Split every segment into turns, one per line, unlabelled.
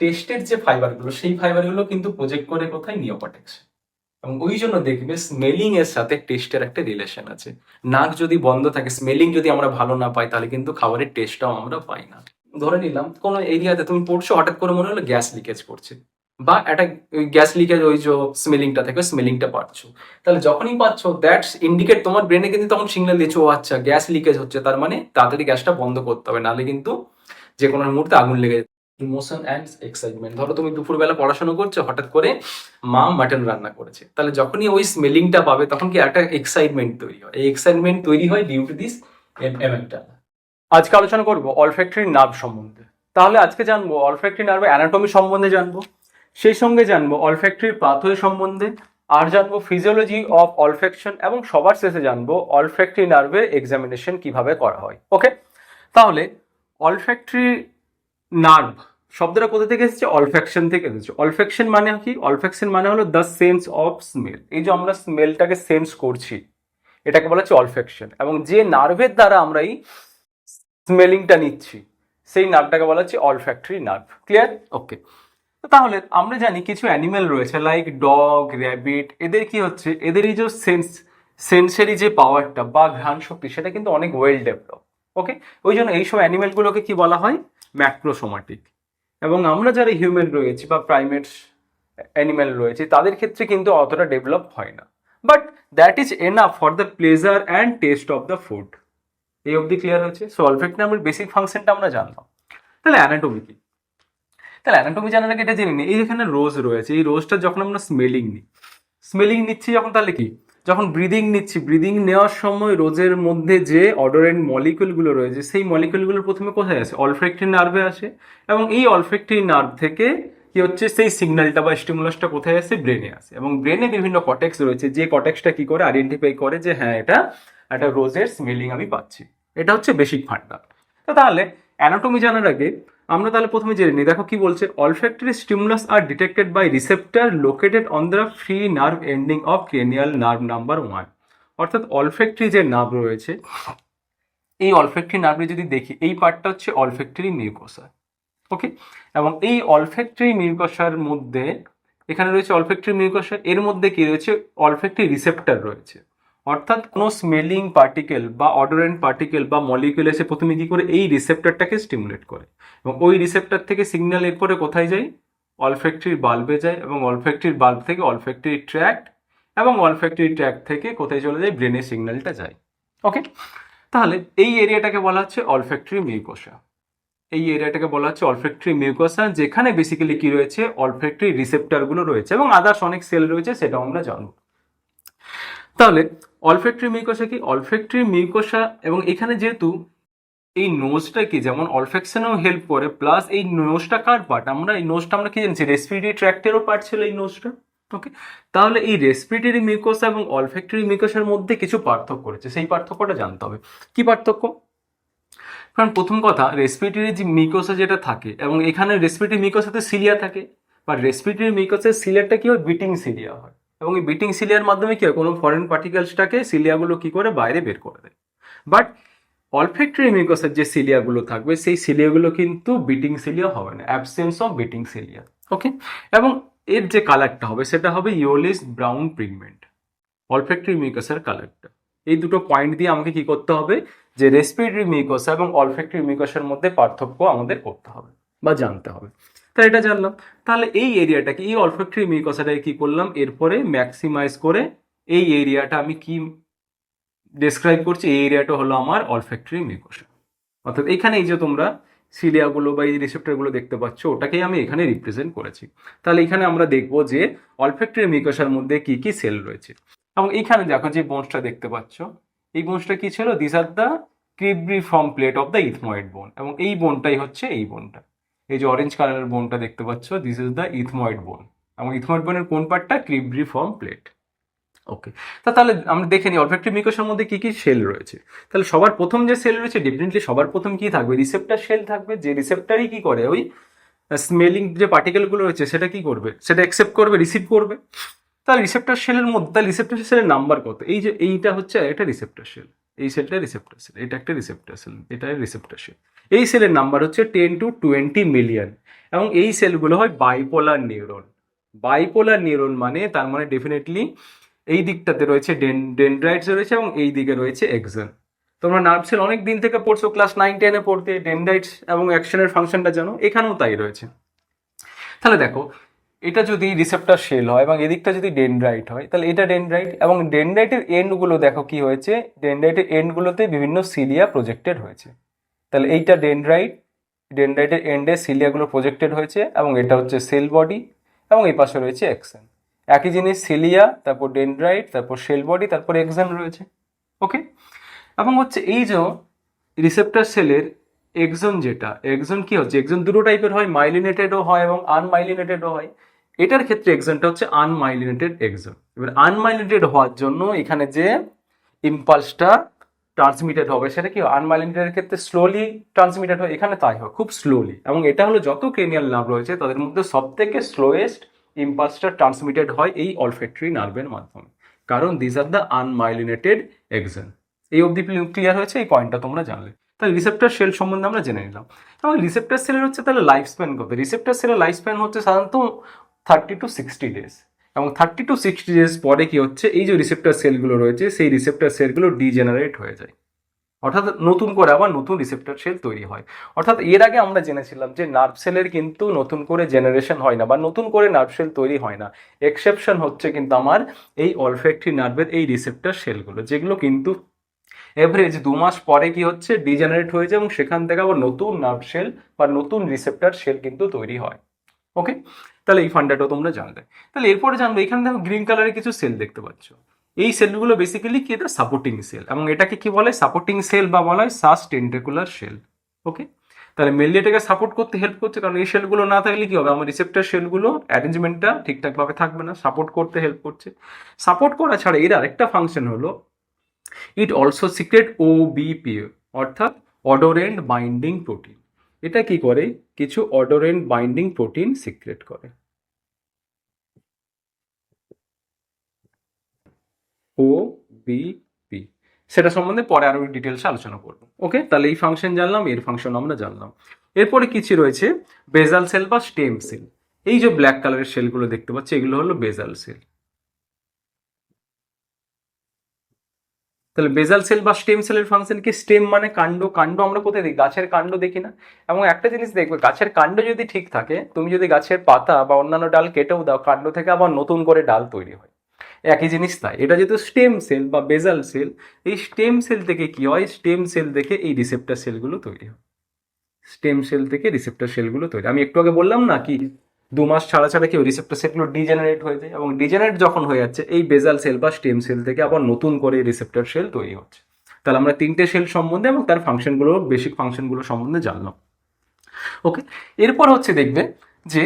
টেস্টের যে ফাইবারগুলো সেই ফাইবারগুলো কিন্তু প্রজেক্ট করে কোথায়, নিওকর্টেক্স। এবং ওই জন্য দেখবে স্মেলিং এর সাথে টেস্টের একটা রিলেশন আছে। নাক যদি বন্ধ থাকে, স্মেলিং যদি আমরা ভালো না পাই, তাহলে কিন্তু খাবারের টেস্টটাও আমরা পাই না। ধরে নিলাম কোনো এরিয়াতে তুমি পড়ছো, হঠাৎ করে মনে হলো গ্যাস লিকেজ করছে, বা একটা গ্যাস লিকেজ, ওই যে স্মেলিংটা থাকে, স্মেলিংটা পাচ্ছ, তাহলে যখনই পাচ্ছ দ্যাটস ইন্ডিকেট, তোমার ব্রেনে কিন্তু তখন সিগন্যাল দিচ্ছ, ও আচ্ছা গ্যাস লিকেজ হচ্ছে, তার মানে তাড়াতাড়ি গ্যাসটা বন্ধ করতে হবে, নাহলে কিন্তু যে কোনো মুহূর্তে আগুন লেগে যাবে। ইমোশন অ্যান্ড এক্সাইটমেন্ট, ধরো তুমি দুপুরবেলা পড়াশোনা করছো, হঠাৎ করে মা মাটন রান্না করেছে, তাহলে যখনই ওই স্মেলিংটা পাবে তখন কি একটা এক্সাইটমেন্ট তৈরি হয়। এই এক্সাইটমেন্ট তৈরি হয় ডিউ টু দিস এমএমটা। আজকে আলোচনা করব অলফ্যাক্টরি নার্ভ সম্বন্ধে। তাহলে আজকে জানবো অলফ্যাক্টরি নার্ভের অ্যানাটমি সম্বন্ধে জানবো, সেই সঙ্গে জানবো অলফ্যাক্টরির পাথওয়ে সম্বন্ধে, আর জানবো ফিজিওলজি অফ অলফ্যাকশন, এবং সবার শেষে জানবো অলফ্যাক্টরি নার্ভের এক্সামিনেশন কিভাবে করা হয়। ওকে, তাহলে অলফ্যাক্টরি নার্ভ শব্দটা কোথা থেকে এসেছে? অলফ্যাকশন থেকে এসেছে। অলফ্যাকশন মানে কি? অলফ্যাকশন মানে হলো দ্য সেন্স অফ স্মেল। এই যে আমরা স্মেলটাকে সেন্স করছি, এটাকে বলা হচ্ছে অলফ্যাকশন। এবং যে নার্ভের দ্বারা আমরা এই স্মেলিংটা নিচ্ছি, সেই নার্ভটাকে বলা হচ্ছে অলফ্যাক্টরি নার্ভ। ক্লিয়ার? ওকে, তাহলে আমরা জানি কিছু অ্যানিমেল রয়েছে লাইক ডগ, র্যাবিট, এদের কি হচ্ছে, এদের এই যে সেন্সারি যে পাওয়ারটা বা ঘ্রাণ শক্তি, সেটা কিন্তু অনেক ওয়েল ডেভেলপ। ওকে, ওই জন্য এইসব অ্যানিমেলগুলোকে কি বলা হয়? ম্যাক্রোসোমাটিক। এবং আমরা যারা হিউম্যান রয়েছি বা প্রাইমেটস অ্যানিমেল রয়েছে, তাদের ক্ষেত্রে কিন্তু অতটা ডেভেলপ হয় না, but that is enough for the pleasure and test of the food. এই অবধি ক্লিয়ার হচ্ছে? সো অলফ্যাক্টরি নার্ভের বেসিক ফাংশনটা আমরা জানলাম। তাহলে অ্যানাটমি কি? তাহলে অ্যানাটমি জানার আগে এটা জেনে নিই, এই যেখানে রোজ রয়েছে, এই রোজটা যখন আমরা স্মেলিং নিচ্ছি যখন, তাহলে কি, যখন ব্রিদিং নিচ্ছি, ব্রিদিং নেওয়ার সময় রোজের মধ্যে যে অডোরেন্ট মলিকুলগুলো রয়েছে, সেই মলিকুলগুলো প্রথমে কোথায় আসে? অলফ্যাক্টরি নার্ভে আসে। এবং এই অলফ্যাক্টরি নার্ভ থেকে কি হচ্ছে, সেই সিগন্যালটা বা স্টিমুলাসটা কোথায় আসে? ব্রেনে আসে। এবং ব্রেনে বিভিন্ন কটেক্স রয়েছে, যে কটেক্সটা কি করে আইডেন্টিফাই করে যে হ্যাঁ, এটা একটা রোজের স্মেলিং আমি পাচ্ছি। এটা হচ্ছে বেসিক ফান্ডা। তো তাহলে অ্যানাটমি জানার আগে আমরা তাহলে প্রথমে জেনে নিই, দেখো কি বলছে, olfactory stimulus are detected by receptor located on the free nerve ending of cranial nerve number 1। অর্থাৎ অলফ্যাক্টরি যে নার্ভ রয়েছে, এই অলফ্যাক্টরি নার্ভে যদি দেখি, এই পার্টটা হচ্ছে অলফ্যাক্টরি মিউকোসা। ওকে, এবং এই অলফ্যাক্টরি মিউকোসার মধ্যে, এখানে রয়েছে অলফ্যাক্টরি মিউকোসা, এর মধ্যে কি রয়েছে? অলফ্যাক্টরি রিসেপ্টর রয়েছে। অর্থাৎ কোনো স্মেলিং পার্টিকেল বা অডোরেন্ট পার্টিকেল বা মলিকুল এসে প্রথমে কি করে, এই রিসেপ্টরটাকে স্টিমুলেট করে, এবং ওই রিসেপ্টর থেকে সিগন্যাল এরপরে কোথায় যায়? অলফ্যাক্টরির বাল্বে যায়, এবং অলফ্যাক্টরির বাল্ব থেকে অলফ্যাক্টরি ট্র্যাক্ট, এবং অলফ্যাক্টরি ট্র্যাক্ট থেকে কোথায় চলে যায়? ব্রেনে সিগন্যালটা যায়। ওকে, তাহলে এই এরিয়াটাকে বলা হচ্ছে অলফ্যাক্টরি মিউকোসা। এই এরিয়াটাকে বলা হচ্ছে অলফ্যাক্টরি মিউকোসা, যেখানে বেসিক্যালি কি রয়েছে? অলফ্যাক্টরি রিসেপ্টরগুলো রয়েছে, এবং আদার্স অনেক সেল রয়েছে, সেটাও আমরা জানবো। তাহলে অলফ্যাক্টরি মিউকোসা কি? অলফ্যাক্টরি মিউকোসা, এবং এখানে যেহেতু এই নোজটা কি, যেমন অলফ্যাকশনেও হেল্প করে, প্লাস এই নোজটা কার পার্ট? আমরা এই নোজটা আমরা কি জানছি? রেসপিরেটরি ট্র্যাক্টেরও পার্ট ছিল এই নোজটা। ওকে, তাহলে এই রেসপিরেটরি মিউকোসা এবং অলফ্যাক্টরি মিউকোসার মধ্যে কিছু পার্থক্য রয়েছে, সেই পার্থক্যটা জানতে হবে। কি পার্থক্য? কারণ প্রথম কথা, রেসপিরেটরি যে মিউকোসা যেটা থাকে, এবং এখানে রেসপিরেটরি মিউকোসাতে সিলিয়া থাকে, বা রেসপিরেটরি মিউকোসার সিলিয়ারটা কি হয়? বিটিং সিলিয়া হয়। এবং এই বিটিং সিলিয়ার মাধ্যমে কি হয়? কোনো ফরেন পার্টিকেলসটাকে সিলিয়াগুলো কি করে বাইরে বের করে দেয়। বাট অলফ্যাক্টরি মিউকোসার যে সিলিয়াগুলো থাকবে, সেই সিলিয়াগুলো কিন্তু বিটিং সিলিয়া হবে না, অ্যাবসেন্স অফ বিটিং সিলিয়া। ওকে, এবং এর যে কালারটা হবে, সেটা হবে ইয়েলোইশ ব্রাউন পিগমেন্ট, অলফ্যাক্টরি মিউকোসার কালারটা। এই দুটো পয়েন্ট দিয়ে আমাকে কি করতে হবে? যে রেসপিরেটরি মিউকোসা এবং অলফ্যাক্টরি মিউকোসার মধ্যে পার্থক্য আমাদের করতে হবে বা জানতে হবে। তাই এটা জানলাম। তাহলে এই এরিয়াটাকে, এই অলফ্যাক্টরি মিউকোসাটাকে কি করলাম? এরপরে ম্যাক্সিমাইজ করে এই এরিয়াটা আমি কি ডেসক্রাইব করছি? এই এরিয়াটা হলো আমার অলফ্যাক্টরি মিউকোসা। অর্থাৎ এখানে এই যে তোমরা সিলিয়াগুলো বা এই রিসেপ্টরগুলো দেখতে পাচ্ছ, ওটাকেই আমি এখানে রিপ্রেজেন্ট করেছি। তাহলে এখানে আমরা দেখবো যে অলফ্যাক্টরি মিউকোসার মধ্যে কি কি সেল রয়েছে। এবং এইখানে দেখো যে বোনসটা দেখতে পাচ্ছ, এই বোনসটা কি ছিল? This are the cribriform plate of the ethmoid বোন। এবং এই বোনটাই হচ্ছে এই বোনটা, এই যে অরেঞ্জ কালারের বোনটা দেখতে পাচ্ছ, দিস ইজ দ্য ইথময়েড বোন। এবং ইথময়েড বোনের কোন পার্টটা? Cribriform plate. ওকে, তাহলে আমরা দেখে নিই অলফ্যাক্টরি মিউকোসার মধ্যে কি কি সেল রয়েছে। তাহলে সবার প্রথম যে সেল রয়েছে, ডেফিনেটলি সবার প্রথম কি থাকবে? রিসেপ্টর সেল থাকবে। যে রিসেপ্টরই কি করে, ওই স্মেলিং যে পার্টিকেলগুলো রয়েছে সেটা কি করবে? সেটা অ্যাকসেপ্ট করবে, রিসিভ করবে। তাহলে রিসেপ্টর সেলের মধ্যে, তাহলে রিসেপ্টর সেলের নাম্বার কত? এই যে এইটা হচ্ছে একটা রিসেপ্টর সেল, এই সেলটা রিসেপ্টর সেল, এটা একটা রিসেপ্টর সেল, এটা রিসেপ্টর সেল। এই সেলের নাম্বার হচ্ছে 10 to 20 মিলিয়ন, এবং এই সেলগুলো হয় বাইপোলার নিউরন। বাইপোলার নিউরন মানে তার মানে ডেফিনেটলি এই দিকটাতে রয়েছে ডেনড্রাইটস রয়েছে এবং এই দিকে রয়েছে এক্সন। তোমরা নার্ভ সেল অনেক দিন থেকে পড়ছো, ক্লাস 9-10-এ পড়তে ডেনড্রাইটস এবং অ্যাকশনের ফাংশনটা জানো, এখানেও তাই রয়েছে। তাহলে দেখো, এটা যদি রিসেপ্টর সেল হয় এবং এদিকটা যদি ডেনড্রাইট হয়, তাহলে এটা ডেনড্রাইট, এবং ডেনড্রাইটের এন্ডগুলো দেখো কি হয়েছে, ডেনড্রাইটের এন্ডগুলোতে বিভিন্ন সিলিয়া প্রজেক্টেড হয়েছে। তাহলে এইটা ডেনড্রাইটের এন্ডে সিলিয়াগুলো প্রজেক্টেড হয়েছে, এবং এটা হচ্ছে সেল বডি, এবং এই পাশে রয়েছে এক্সন। একই জিনিস, সিলিয়া, তারপর ডেনড্রাইট, তারপর সেল বডি, তারপর এক্সন রয়েছে। ওকে, এবং হচ্ছে এই যে রিসেপ্টর সেলের এক্সন, যেটা এক্সন কি হচ্ছে, এক্সন দুটো টাইপের হয়, মাইলিনেটেডও হয় এবং আনমাইলিনেটেডও হয়। এটার ক্ষেত্রে এক্সনটা হচ্ছে আনমাইলিনেটেড এক্সন। এবার আনমাইলিনেটেড হওয়ার জন্য এখানে যে ইম্পালসটা ট্রান্সমিটেড হবে সেটা কি আনমাইলিনেটেডের ক্ষেত্রে স্লোলি ট্রান্সমিটেড হয়, এখানে তাই হয় খুব স্লোলি। এবং এটা হলো যত ক্রেনিয়াল নার্ভ রয়েছে তাদের মধ্যে সব থেকে স্লোয়েস্ট ইম্পালসটা ট্রান্সমিটেড হয় এই অলফ্যাক্টরি নার্ভের মাধ্যমে, কারণ this are the unmyelinated axon. এই অবধি ক্লিয়ার হয়েছে, এই পয়েন্টটা তোমরা জানলে। তাহলে রিসেপ্টর সেল সম্বন্ধে আমরা জেনে নিলাম। এবং রিসেপ্টর সেলের হচ্ছে তাহলে লাইফ স্প্যান কত? রিসেপ্টর সেলের লাইফ স্প্যান হচ্ছে সাধারণত 30 to 60 days। এবং 30 to 60 days পরে কি হচ্ছে, এই যে রিসেপ্টর সেলগুলো রয়েছে সেই রিসেপ্টর সেলগুলো ডিজেনারেট হয়ে যায়, অর্থাৎ নতুন করে আবার নতুন রিসেপ্টর সেল তৈরি হয়। অর্থাৎ এর আগে আমরা জেনেছিলাম যে নার্ভ সেলের কিন্তু নতুন করে জেনারেশন হয় না বা নতুন করে নার্ভ সেল তৈরি হয় না। এক্সেপশন হচ্ছে কিন্তু আমার এই অলফ্যাক্টরি নার্ভের এই রিসেপ্টর সেলগুলো, যেগুলো কিন্তু এভারেজ 2 মাস পরে কি হচ্ছে ডিজেনারেট হয়ে যায়, এবং সেখান থেকে আবার নতুন নার্ভ সেল বা নতুন রিসেপ্টর সেল কিন্তু তৈরি হয়। ওকে, তাহলে এই ফান্ডাটাও তোমরা জানলে। তাহলে এরপরে জানবো, এখানে দেখো গ্রিন কালারের কিছু সেল দেখতে পাচ্ছ। এই সেলগুলো বেসিক্যালি কি, এটা সাপোর্টিং সেল, এবং এটাকে কি বলে, সাপোর্টিং সেল বা বলা হয় সাস টেন্টেকুলার সেল। ওকে, তাহলে মেনলি এটাকে সাপোর্ট করতে হেল্প করছে, কারণ এই সেলগুলো না থাকলে কি হবে, আমার রিসেপ্টর সেলগুলো অ্যারেঞ্জমেন্টটা ঠিকঠাকভাবে থাকবে না, সাপোর্ট করতে হেল্প করছে। সাপোর্ট করা ছাড়া এর আরেকটা ফাংশন হলো, ইট অলসো সিক্রেট ওবিপি, অর্থাৎ অডোরেন্ট বাইন্ডিং প্রোটিন। এটা কি করে, কিছু অডোরেন্ট বাইন্ডিং প্রোটিন সিক্রেট করে। ওবিপি, সেটা সম্বন্ধে পরে আরো ডিটেলসে আলোচনা করবো। ওকে, তাহলে এই ফাংশন জানলাম, এর ফাংশন আমরা জানলাম। এরপরে কিছু রয়েছে বেজাল সেল বা স্টেম সেল। এই যে ব্ল্যাক কালারের সেলগুলো দেখতে পাচ্ছি এগুলো হলো বেজাল সেল। তাহলে বেজাল সেল বা স্টেম সেলের ফাংশন কি, স্টেম মানে কাণ্ড, কাণ্ড আমরা কোথায় দেখি, গাছের কাণ্ড দেখি না? এবং একটা জিনিস দেখবে, গাছের কাণ্ড যদি ঠিক থাকে, তুমি যদি গাছের পাতা বা অন্যান্য ডাল কেটেও দাও, কাণ্ড থেকে আবার নতুন করে ডাল তৈরি হয়। একই জিনিস তাই, এটা যেহেতু স্টেম সেল বা বেজাল সেল, এই স্টেম সেল থেকে কি হয়, স্টেম সেল থেকে এই রিসেপ্টর সেলগুলো তৈরি হয়। স্টেম সেল থেকে রিসেপ্টর সেলগুলো তৈরি, আমি একটু আগে বললাম না কি 2 মাস ছাড়া ছাড়া কি রিসেপ্টর সেলগুলো ডিজেনারেট হয়ে যায়, এবং ডিজেনারেট যখন হয়ে যাচ্ছে এই বেজাল সেল বা স্টেম সেল থেকে আবার নতুন করে রিসেপ্টর সেল তৈরি হচ্ছে। তাহলে আমরা 3টে সেল সম্বন্ধে এবং তার ফাংশনগুলো, বেসিক ফাংশনগুলো সম্বন্ধে জানলাম। ওকে, এরপর হচ্ছে দেখবে যে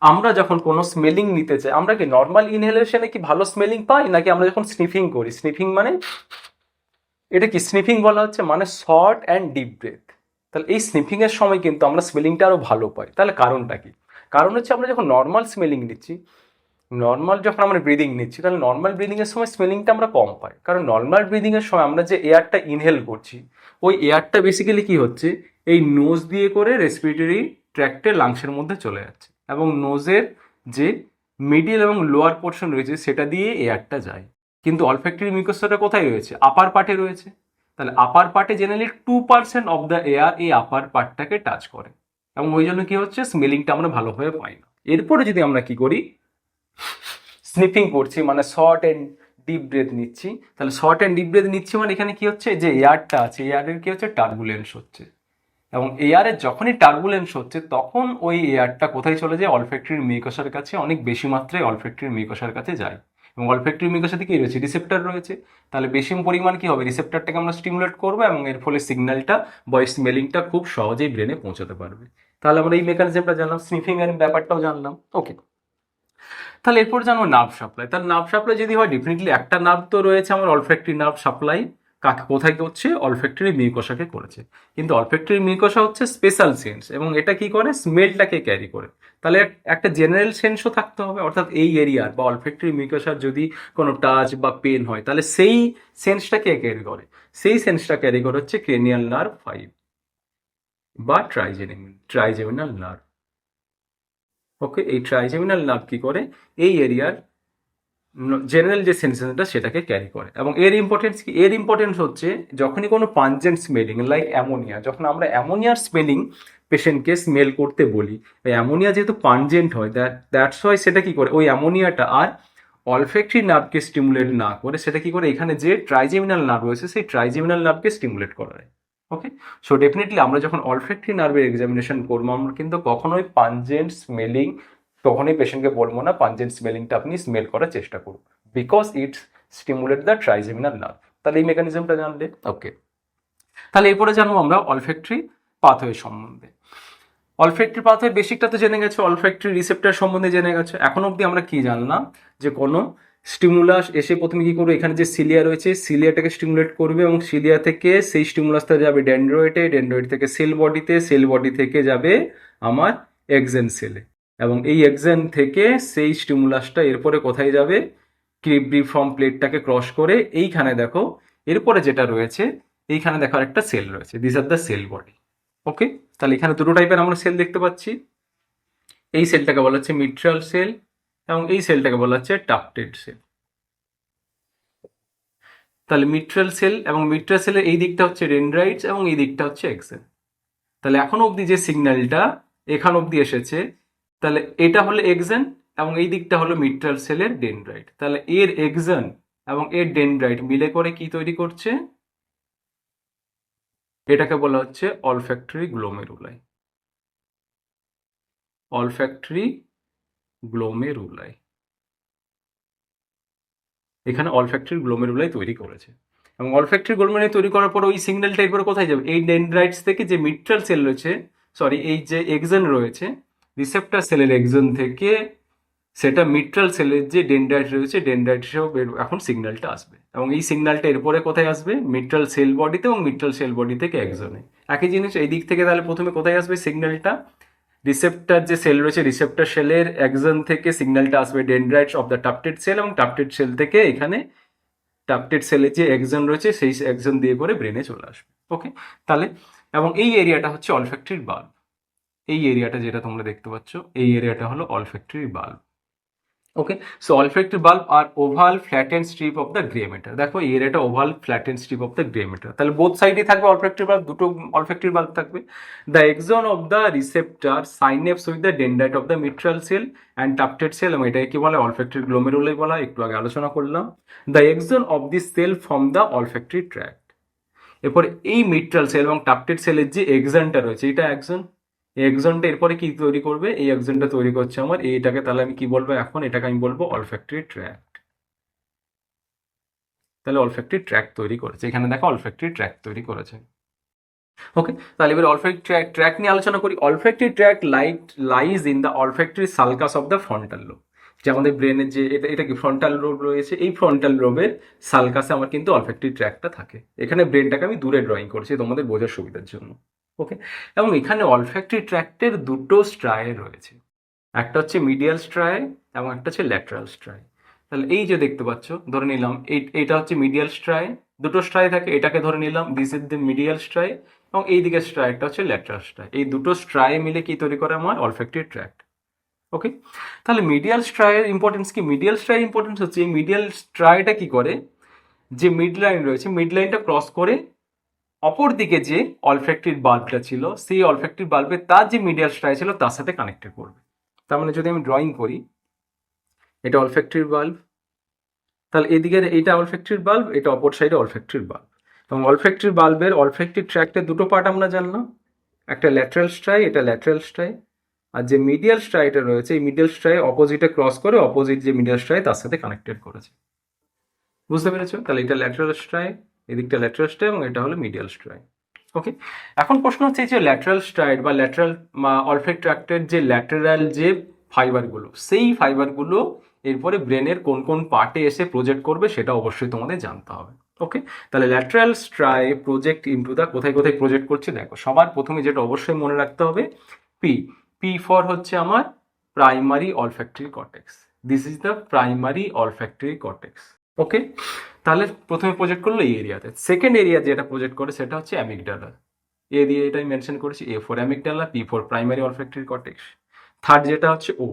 আমরা যখন কোনো স্মেলিং নিতে চাই, আমরা কি নর্মাল ইনহেলেশনে কি ভালো স্মেলিং পাই, নাকি আমরা যখন স্নিফিং করি, স্নিফিং মানে এটা কি স্নিফিং বলা হচ্ছে, মানে শর্ট অ্যান্ড ডিপ ব্রেথ। তাহলে এই স্নিফিং এর সময় কিন্তু আমরা স্মেলিংটা আরো ভালো পাই। তাহলে কারণটা কি? কারণ হচ্ছে আমরা যখন নর্মাল স্মেলিং নিচ্ছি, নর্মাল যখন আমরা ব্রিদিং নিচ্ছি, তাহলে নর্মাল ব্রিদিং এর সময় স্মেলিংটা আমরা কম পাই, কারণ নর্মাল ব্রিদিং এর সময় আমরা যে এয়ারটা ইনহেল করছি, ওই এয়ারটা বেসিক্যালি কি হচ্ছে, এই নোজ দিয়ে করে রেসপিরেটরি ট্র্যাক্টে লাংসের মধ্যে চলে যাচ্ছে, এবং নোজের যে মিডিল এবং লোয়ার পোর্শন রয়েছে সেটা দিয়ে এয়ারটা যায়। কিন্তু অলফ্যাক্টরি মিউকাসটা কোথায় রয়েছে, আপার পার্টে রয়েছে। তাহলে আপার পার্টে জেনারেলি 2% অফ দ্য এয়ার এই আপার পার্টটাকে টাচ করে, এবং ওই জন্য কি হচ্ছে, স্মেলিংটা আমরা ভালোভাবে পাই না। এরপরে যদি আমরা কি করি, স্নিফিং করছি মানে শর্ট অ্যান্ড ডিপ ব্রেথ নিচ্ছি, তাহলে শর্ট অ্যান্ড ডিপ ব্রেথ নিচ্ছি মানে এখানে কি হচ্ছে, যে এয়ারটা আছে এয়ারের কি হচ্ছে, টার্বুলেন্স হচ্ছে, এবং এয়ারের যখনই টার্বুলেন্স হচ্ছে তখন ওই এয়ারটা কোথায় চলে যায়, অলফ্যাক্টরি মিউকাসের কাছে, অনেক বেশি মাত্রায় অলফ্যাক্টরি মিউকাসের কাছে যায়। এবং অলফ্যাক্টরি মিউকাসে কি রয়েছে, রিসেপ্টর রয়েছে। তাহলে বেশি পরিমাণ কি হবে, রিসেপ্টরটাকে আমরা স্টিমুলেট করবো, এবং এর ফলে সিগন্যালটা বা স্মেলিংটা খুব সহজেই ব্রেনে পৌঁছাতে পারবে। তাহলে আমরা এই মেকানিজমটা জানলাম, স্নিফিং এর ব্যাপারটাও জানলাম। ওকে, তাহলে এরপর জানবো নার্ভ সাপ্লাই। তাহলে নার্ভ সাপ্লাই যদি হয়, ডেফিনেটলি একটা নার্ভ তো রয়েছে আমার অলফ্যাক্টরি নার্ভ সাপ্লাই, কাকে কোথায় করছে, অলফ্যাক্টরি মিউকোসাকে করেছে। কিন্তু অলফ্যাক্টরি মিউকোসা হচ্ছে স্পেশাল সেন্স, এবং এটা কি করে, স্মেলটাকে ক্যারি করে। তাহলে একটা জেনারেল সেন্সও থাকতে হবে, অর্থাৎ এই এরিয়ার বা অলফ্যাক্টরি মিউকোসার যদি কোনো টাচ বা পেন হয়, তাহলে সেই সেন্সটাকে ক্যারি করে, সেই সেন্সটা ক্যারি করে হচ্ছে ক্রেনিয়াল নার্ভ 5। বা ট্রাইজেমিনাল নার্ভ। ওকে, এই ট্রাইজেমিনাল নার্ভ কি করে, এই এরিয়ার জেনারেল যে সেন্সেশনটা সেটাকে ক্যারি করে। এবং এর ইম্পর্টেন্স কি, এর ইম্পর্টেন্স হচ্ছে যখনই কোনো পাঞ্জেন্ট স্মেলিং লাইক অ্যামোনিয়া, যখন আমরা অ্যামোনিয়ার স্মেলিং পেশেন্টকে স্মেল করতে বলি, ওই অ্যামোনিয়া যেহেতু পাঞ্জেন্ট হয়, দ্যাটস ওয়াই সেটা কি করে, ওই অ্যামোনিয়াটা আর অলফ্যাক্টরি নার্ভকে স্টিমুলেট না করে সেটা কি করে, এখানে যে ট্রাইজেমিনাল নার্ভ রয়েছে সেই ট্রাইজেমিনাল নার্ভকে স্টিমুলেট করায়। ওকে, সো ডেফিনেটলি আমরা যখন অলফ্যাক্টরি নার্ভের এক্সামিনেশন করবো, আমরা কিন্তু কখনোই পাঞ্জেন্ট স্মেলিং, তখনই পেশেন্টকে বলবো না পাঞ্জেন্ট স্মেলিংটা আপনি স্মেল করার চেষ্টা করুন, because it's stimulate the trigeminal nerve. তাহলে এই মেকানিজমটা জানলে ওকে। তাহলে এরপরে জানবো আমরা অলফ্যাক্টরি পাথওয়ে সম্বন্ধে। অলফ্যাক্টরি পাথওয়ে বেসিকটা তো জেনে গেছো, অলফ্যাক্টরি রিসেপ্টর সম্বন্ধে জেনে গেছো। এখন অবধি আমরা কি জানলাম, যে কোনো স্টিমুলাস এসে প্রথমে কি করবে, এখানে যে সিলিয়া রয়েছে সিলিয়াটাকে স্টিমুলেট করবে, এবং সিলিয়া থেকে সেই স্টিমুলাসটা যাবে ডেন্ড্রয়েটে, ডেন্ড্রয়েট থেকে সেল বডিতে, সেল বডি থেকে যাবে আমার এক্সেন সেলে, এবং এই এক্সেন থেকে সেই স্টিমুলাসটা এরপরে কোথায় যাবে, ক্রিব্রিফর্ম প্লেটটাকে ক্রস করে এইখানে দেখো, এরপরে যেটা রয়েছে এইখানে দেখো একটা সেল রয়েছে, this are the cell body. Okay, তাহলে এখানে দুটো টাইপের আমরা সেল দেখতে পাচ্ছি, এই সেলটাকে বলা হচ্ছে মিট্রাল সেল এবং এই সেলটাকে বলা হচ্ছে টাফটেড সেল। তাহলে মিট্রাল সেল এবং মিট্রাল সেলের এই দিকটা হচ্ছে ডেনড্রাইটস এবং এই দিকটা হচ্ছে এক্সেন। তাহলে এখন অবধি যে সিগন্যালটা এখান অবধি এসেছে, তাহলে এটা হলো এক্সেন এবং এই দিকটা হলো মিট্রাল সেলের ডেনড্রাইট। তাহলে এর এক্সেন এবং এর ডেনড্রাইট মিলে করে কি তৈরি করছে, এটাকে বলা হচ্ছে অলফ্যাক্টরি গ্লোমেরুলাই। অলফ্যাক্টরি গ্লোমেরুলাই, এখানে অলফ্যাক্টরি গ্লোমেরুলাই তৈরি করেছে। এবং অলফ্যাক্টরি গ্লোমেরুলাই তৈরি করার পর ওই সিগন্যালটা এরপরে কোথায় যাবে, এই ডেনড্রাইটস থেকে যে মিট্রাল সেল রয়েছে, সরি এই যে এক্সন রয়েছে, রিসেপ্টর সেলের এক্সন থেকে সেটা মিট্রাল সেলের যে ডেনড্রাইট রয়েছে ডেনড্রাইট হিসেবে এখন সিগন্যালটা আসবে, এবং এই সিগন্যালটা এরপরে কোথায় আসবে, মিট্রাল সেল বডিতে এবং মিট্রাল সেল বডি থেকে এক্সনে। একই জিনিস এই দিক থেকে, তাহলে প্রথমে কোথায় আসবে সিগন্যালটা, রিসেপ্টর যে সেল রয়েছে রিসেপ্টর সেলের এক্সন থেকে সিগন্যালটা আসবে ডেনড্রাইটস অফ দ্য টাফটেড সেল, এবং টাফটেড সেল থেকে এখানে টাফটেড সেলের যে এক্সন রয়েছে সেই এক্সন দিয়ে করে ব্রেনে চলে আসবে। ওকে, তাহলে এবং এই এরিয়াটা হচ্ছে অলফ্যাক্টরি বাল্ব, এই এরিয়াটা যেটা তোমরা দেখতে পাচ্ছ এই এরিয়াটা হলো olfactory bulb. Okay, so olfactory bulb আর oval flattened strip of the grey matter. দেখো এই এরিয়াটা oval flattened strip of the grey matter, তাহলে বোথ সাইডে থাকবে olfactory bulb, দুটো olfactory bulb থাকবে। The axon of the receptor synapses with the dendrite of the mitral cell and tufted cell, এবং এটাকে কি বলে, olfactory গ্লোমেরুলাই বলা, একটু আগে আলোচনা করলাম। The axon of this cell from the olfactory tract. এরপর এই মিট্রাল সেল এবং টাফটেড সেলের যে এক্সনটা রয়েছে, এটা এক্সন, এই এক্সনটা এরপরে কি তৈরি করবে, এই এক্সনটা তৈরি করছে আমার এইটাকে, তাহলে আমি কি বলবো এখন, এটাকে আমি বলবো অলফ্যাক্টরি ট্র্যাক্ট। তাহলে অলফ্যাক্টরি ট্র্যাক্ট তৈরি করেছে, এখানে দেখো অলফ্যাক্টরি ট্র্যাক্ট তৈরি করেছে। ওকে, তাহলে এবার অলফ্যাক্টরি ট্র্যাক্ট নিয়ে আলোচনা করি। Olfactory tract lies in the olfactory sulcus of the frontal lobe, যে আমাদের ব্রেনের যে এটা কি ফ্রন্টাল লোব রয়েছে, এই ফ্রন্টাল লোবের সালকাসে আমার কিন্তু অলফ্যাক্টরি ট্র্যাক্টটা থাকে। এখানে ব্রেনটাকে আমি দূরে ড্রয়িং করছি তোমাদের বোঝার সুবিধার জন্য। ওকে, এবং এখানে অলফ্যাক্টরি ট্র্যাক্টের দুটো স্ট্রায় রয়েছে, একটা হচ্ছে মিডিয়াল স্ট্রায় এবং একটা হচ্ছে ল্যাটারাল স্ট্রায়। তাহলে এই যে দেখতে পাচ্ছ, ধরে নিলাম এইটা হচ্ছে মিডিয়াল স্ট্রায়, দুটো স্ট্রায় থাকে, এটাকে ধরে নিলাম দিস ইজ দ্য মিডিয়াল স্ট্রায়, এবং এই দিকে স্ট্রাইকটা হচ্ছে ল্যাটারাল স্ট্রায়। এই দুটো স্ট্রায় মিলে কি তৈরি করে আমার অলফ্যাক্টরি ট্র্যাক্ট। ওকে, তাহলে মিডিয়াল স্ট্রায়ের ইম্পর্টেন্স কি, মিডিয়াল স্ট্রায়ের ইম্পর্টেন্স হচ্ছে এই মিডিয়াল স্ট্রায়টা কি করে, যে মিড লাইন রয়েছে মিড লাইনটা ক্রস করে অপর দিকে যে অলফ্যাক্টরি বাল্বটা ছিল সেই অলফ্যাক্টরি বাল্বে তার যে মিডিয়াল স্ট্রায় ছিল তার সাথে কানেক্টেড করবে। তার মানে যদি আমি ড্রয়িং করি, এটা অলফ্যাক্টরি বাল্ব, তাহলে এদিকে এইটা অলফ্যাক্টরি বাল্ব, এটা অপর সাইডে অলফ্যাক্টরি বাল্ব, এবং অলফ্যাক্টরি বাল্বের অলফ্যাক্টরি ট্র্যাক্টের দুটো পার্ট আমরা জানলাম, একটা ল্যাটারাল স্ট্রাই, এটা ল্যাটারাল স্ট্রাই, আর যে মিডিয়াল স্ট্রাইটা রয়েছে এই মিডিয়াল স্ট্রাই অপোজিটে ক্রস করে অপোজিট যে মিডিয়াল স্ট্রাই তার সাথে কানেক্টেড করেছে। বুঝতে পেরেছো? তাহলে এটা ল্যাটারাল স্ট্রাই, এদিকটা ল্যাটারাল স্ট্রাই এবং এটা হলো মিডিয়াল স্ট্রাই। ওকে, এখন প্রশ্ন হচ্ছে যে ল্যাটারাল স্ট্রাইড বা ল্যাটারাল অলফ্যাক্টরি ট্র্যাক্টের যে ল্যাটারাল যে ফাইবারগুলো, সেই ফাইবারগুলো এরপরে ব্রেনের কোন কোন পার্টে এসে প্রজেক্ট করবে সেটা অবশ্যই তোমাদের জানতে হবে। ওকে, তাহলে ল্যাটারাল স্ট্রাই প্রজেক্ট ইনটু দা, কোথায় কোথায় প্রজেক্ট করছে দেখো, সবার প্রথমে যেটা অবশ্যই মনে রাখতে হবে, পি, পি ফর হচ্ছে আমার primary olfactory cortex, this is the primary olfactory cortex. Okay, তাহলে প্রথমে প্রজেক্ট করলো এই এরিয়াতে। সেকেন্ড এরিয়া যেটা প্রজেক্ট করে সেটা হচ্ছে অ্যামিগডালা, এ দিয়ে এটাই মেনশন করেছি, A for amygdala, P for primary olfactory cortex. Third যেটা হচ্ছে ও,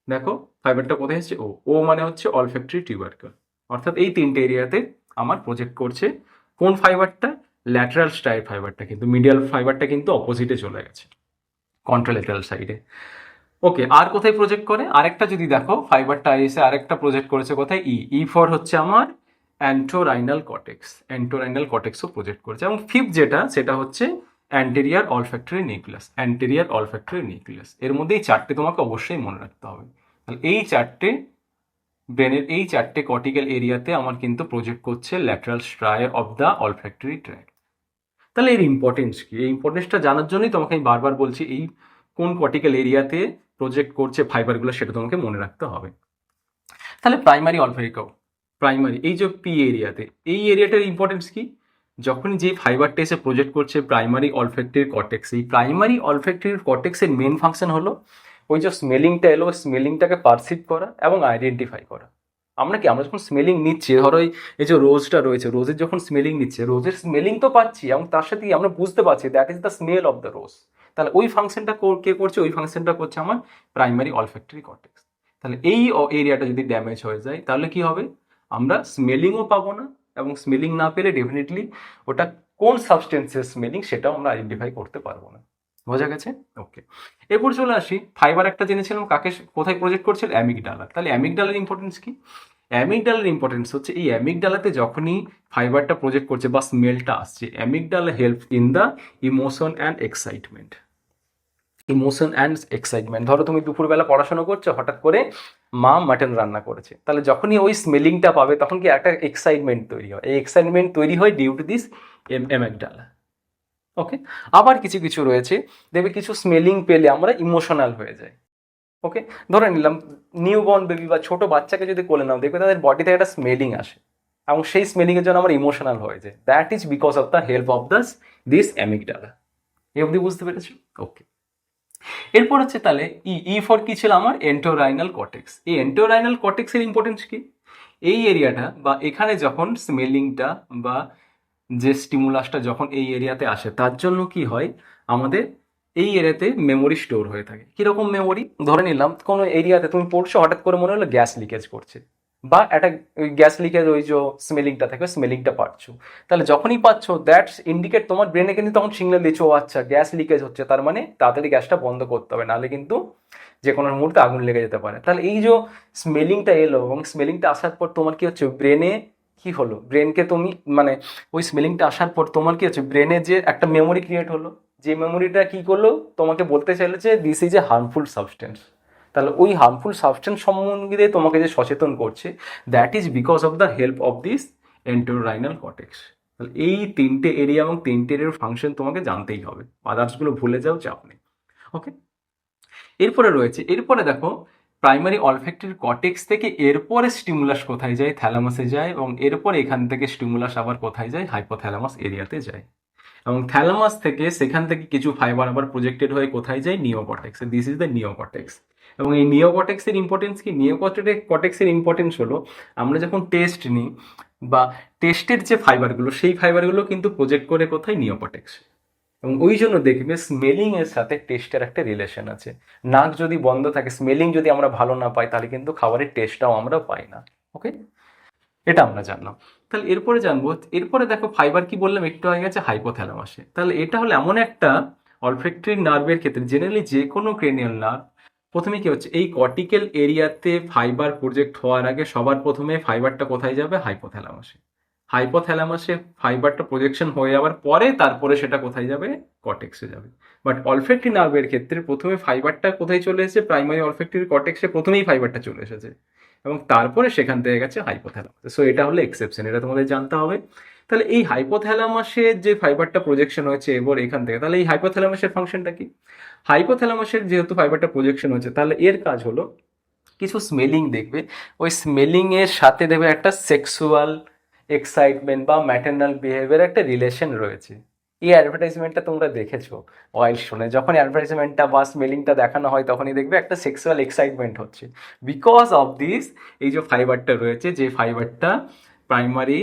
দেখো ফাইবারটা কোথায় হচ্ছে ও, ও মানে হচ্ছে অলফ্যাক্টরি টিউবারকেল। অর্থাৎ এই তিনটে এরিয়াতে আমার প্রজেক্ট করছে কোন ফাইবারটা, ল্যাটারাল স্ট্রাইপ ফাইবারটা, কিন্তু মিডিয়াল ফাইবারটা কিন্তু অপোজিটে চলে গেছে, কন্ট্রাল্যাটারাল সাইডে। ওকে, আর কোথায় প্রজেক্ট করে, আরেকটা যদি দেখো ফাইবারটা এসে আরেকটা প্রজেক্ট করেছে কোথায়, ই, ই ফর হচ্ছে আমার অ্যান্টোরাইনাল কর্টেক্স, অ্যান্টোরাইনাল কর্টেক্সও প্রজেক্ট করেছে। এবং ফিফথ যেটা সেটা হচ্ছে anterior olfactory nucleus, anterior olfactory nucleus. এর মধ্যে এই চারটে তোমাকে অবশ্যই মনে রাখতে হবে। তাহলে এই চারটে ব্রেনের এই চারটে কর্টিক্যাল এরিয়াতে আমার কিন্তু প্রজেক্ট করছে lateral striae of the olfactory tract. তাহলে এর ইম্পর্টেন্স কি, এই ইম্পর্টেন্সটা জানার জন্যই তোমাকে আমি বারবার বলছি এই কোন কর্টিক্যাল এরিয়াতে প্রজেক্ট করছে ফাইবারগুলো সেটা তোমাকে মনে রাখতে হবে। তাহলে প্রাইমারি অলফ্যাক্টরি, প্রাইমারি এই যে পি এরিয়াতে, এই এরিয়াটার ইম্পর্টেন্স কি, যখন যে ফাইবারটা এসে প্রজেক্ট করছে প্রাইমারি অলফ্যাক্টরি কর্টেক্স, এই প্রাইমারি অলফ্যাক্টরি কর্টেক্সের মেন ফাংশন হলো ওই যে স্মেলিংটা এলো, স্মেলিংটাকে পারসিভ করা এবং আইডেন্টিফাই করা। আমরা যখন স্মেলিং নিচ্ছি, ধরো এই যে রোজটা রয়েছে, রোজের যখন স্মেলিং নিচ্ছে, রোজের স্মেলিং তো পাচ্ছি এবং তার সাথে আমরা বুঝতে পারছি that is the smell of the rose. তাহলে ওই ফাংশনটা কে করছে, ওই ফাংশনটা করছে আমার প্রাইমারি অলফ্যাক্টরি কর্টেক্স। তাহলে এই এরিয়াটা যদি ড্যামেজ হয়ে যায় তাহলে কি হবে, আমরা স্মেলিংও পাবো না, এবং স্মেলিং না পেলে ডেফিনেটলি ওটা কোন সাবস্টেন্সের স্মেলিং সেটাও আমরা আইডেন্টিফাই করতে পারবো না। বোঝা গেছে? ওকে, এরপর চলে আসি ফাইবার একটা জেনেছিলাম কাকে কোথায় প্রজেক্ট করছিল, অ্যামিগডালা। তাহলে অ্যামিগডালার ইম্পর্টেন্স কি, অ্যামিগডালার ইম্পর্টেন্স হচ্ছে এই অ্যামিগডালাতে যখনই ফাইবারটা প্রজেক্ট করছে বা স্মেলটা আসছে, amygdala help in the emotion and excitement. Emotion and excitement, ধরো তুমি দুপুরবেলা পড়াশোনা করছো, হঠাৎ করে মা মাটন রান্না করেছে, তাহলে যখনই ওই স্মেলিংটা পাবে তখন কি একটা এক্সাইটমেন্ট তৈরি হয়, এই এক্সাইটমেন্ট তৈরি হয় ডিউ টু দিস অ্যামিগডালা। ওকে, আবার কিছু কিছু রয়েছে দেখবে কিছু স্মেলিং পেলে আমরা ইমোশনাল হয়ে যাই। ওকে, ধরে নিলাম নিউবর্ন বেবি বা ছোট বাচ্চাকে যদি কোলে নাও, দেখবে তাদের বডিতে একটা স্মেলিং আসে এবং সেই স্মেলিংয়ের জন্য আমরা ইমোশনাল হয়ে যাই, that is because of the help of this amygdala. এই অবধি বুঝতে পেরেছো? ওকে, এরপর হচ্ছে তাহলে ই ফর কি ছিল আমার, এন্টোরাইনাল কর্টেক্স। এই এন্টোরাইনাল কর্টেক্সের ইম্পর্টেন্স কি, এই এরিয়াটা বা এখানে যখন স্মেলিংটা বা যে স্টিমুলাসটা যখন এই এরিয়াতে আসে, তার জন্য কি হয় আমাদের এই এরিয়াতে মেমোরি স্টোর হয়ে থাকে। কিরকম মেমোরি, ধরে নিলাম কোনো এরিয়াতে তুমি পড়ছো, হঠাৎ করে মনে হলো গ্যাস লিকেজ করছে, বা একটা ওই গ্যাস লিকেজ ওই যে স্মেলিংটা থাকে, স্মেলিংটা পাচ্ছ, তাহলে যখনই পাচ্ছ দ্যাটস ইন্ডিকেট তোমার ব্রেনে কিন্তু তখন সিগন্যাল দিচ্ছ, ও আচ্ছা গ্যাস লিকেজ হচ্ছে, তার মানে তাড়াতাড়ি গ্যাসটা বন্ধ করতে হবে, নাহলে কিন্তু যে কোনো মুহূর্তে আগুন লেগে যেতে পারে। তাহলে এই যে স্মেলিংটা এলো এবং স্মেলিংটা আসার পর তোমার কি হচ্ছে, ব্রেনে কি হলো, ব্রেনকে তুমি মানে ওই স্মেলিংটা আসার পর তোমার কি হচ্ছে, ব্রেনে যে একটা মেমোরি ক্রিয়েট হলো, যে মেমোরিটা কি করলো তোমাকে বলতে চাইলে যে this is a harmful substance. তাহলে ওই হার্মফুল সাবস্টেন্স সম্বন্ধে তোমাকে যে সচেতন করছে, that is because of the help of this entorhinal cortex. তাহলে এই তিনটে এরিয়া এবং তিনটে এরিয়ার ফাংশন তোমাকে জানতেই হবে, আদার্সগুলো ভুলে যাও, চাপ নেই। ওকে, এরপরে রয়েছে, এরপরে দেখো প্রাইমারি অলফ্যাক্টরি কর্টেক্স থেকে এরপরে স্টিমুলাস কোথায় যায়, থ্যালামাসে যায়, এবং এরপরে এখান থেকে স্টিমুলাস আবার কোথায় যায়, হাইপোথ্যালামাস এরিয়াতে যায়, এবং থ্যালামাস থেকে সেখান থেকে কিছু ফাইবার আবার প্রজেক্টেড হয়ে কোথায় যায়, neocortex. This is the neocortex. এবং এই নিওকর্টেক্সের ইম্পর্টেন্স কি, নিওকর্টেক্সের ইম্পর্টেন্স হলো আমরা যখন টেস্ট নিই বা টেস্টের যে ফাইবারগুলো, সেই ফাইবারগুলো কিন্তু প্রজেক্ট করে কোথায়, নিওকর্টেক্স। এবং ওই জন্য দেখবে স্মেলিং এর সাথে টেস্টের একটা রিলেশন আছে। নাক যদি বন্ধ থাকে, স্মেলিং যদি আমরা ভালো না পাই, তাহলে কিন্তু খাবারের টেস্টটাও আমরা পাই না। ওকে, এটা আমরা জানলাম। তাহলে এরপরে জানবো, এরপরে দেখো ফাইবার কি বললাম একটু হয়ে গেছে, হাইপোথ্যালামাসে। তাহলে এটা হলো এমন একটা অলফ্যাক্টরি নার্ভের ক্ষেত্রে, জেনারেলি যে কোনো ক্রেনিয়াল নার্ভ, প্রথমে কি হচ্ছে এই কর্টিক্যাল এরিয়াতে ফাইবার প্রজেক্ট হওয়ার আগে সবার প্রথমে ফাইবারটা কোথায় যাবে, হাইপোথ্যালামাসে। হাইপোথ্যালামাসে ফাইবারটা প্রজেকশন হয়ে যাওয়ার পরে তারপরে সেটা কোথায় যাবে, কর্টেক্সে যাবে। বাট অলফ্যাক্টরি নার্ভের ক্ষেত্রে প্রথমে ফাইবারটা কোথায় চলে এসেছে, প্রাইমারি অলফ্যাক্টরি কর্টেক্সে প্রথমেই ফাইবারটা চলে এসেছে, এবং তারপরে সেখান থেকে গেছে হাইপোথ্যালামাসে। সো এটা হলো এক্সেপশন, এটা তোমাদের জানতে হবে। তাহলে এই হাইপোথ্যালামাসের যে ফাইবারটা প্রজেকশন হয়েছে এবার এখান থেকে, তাহলে এই হাইপোথ্যালামাসের ফাংশনটা কি, হাইপোথ্যালামাসের যেহেতু ফাইবারটা প্রজেকশন হচ্ছে, তাহলে এর কাজ হলো কিছু স্মেলিং দেখবে, ওই স্মেলিং এর সাথে দেখবে একটা সেক্সুয়াল এক্সাইটমেন্ট বা ম্যাটারনাল বিহেভিয়ার একটা রিলেশন রয়েছে। এই অ্যাডভার্টাইজমেন্টটা তোমরা দেখেছো ওয়াইল্ড স্টোনে, যখন অ্যাডভার্টাইজমেন্টটা বা স্মেলিংটা দেখানো হয় তখনই দেখবে একটা সেক্সুয়াল এক্সাইটমেন্ট হচ্ছে, বিকজ অফ দিস এই যে ফাইবারটা রয়েছে, যে ফাইবারটা প্রাইমারি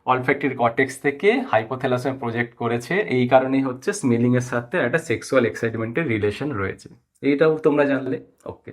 অলফ্যাক্টরি কর্টেক্স থেকে হাইপোথ্যালাসে প্রজেক্ট করেছে, এই কারণেই হচ্ছে স্মেলিং এর সাথে একটা সেক্সুয়াল এক্সাইটমেন্টের রিলেশন রয়েছে। এইটাও তোমরা জানলে। ওকে।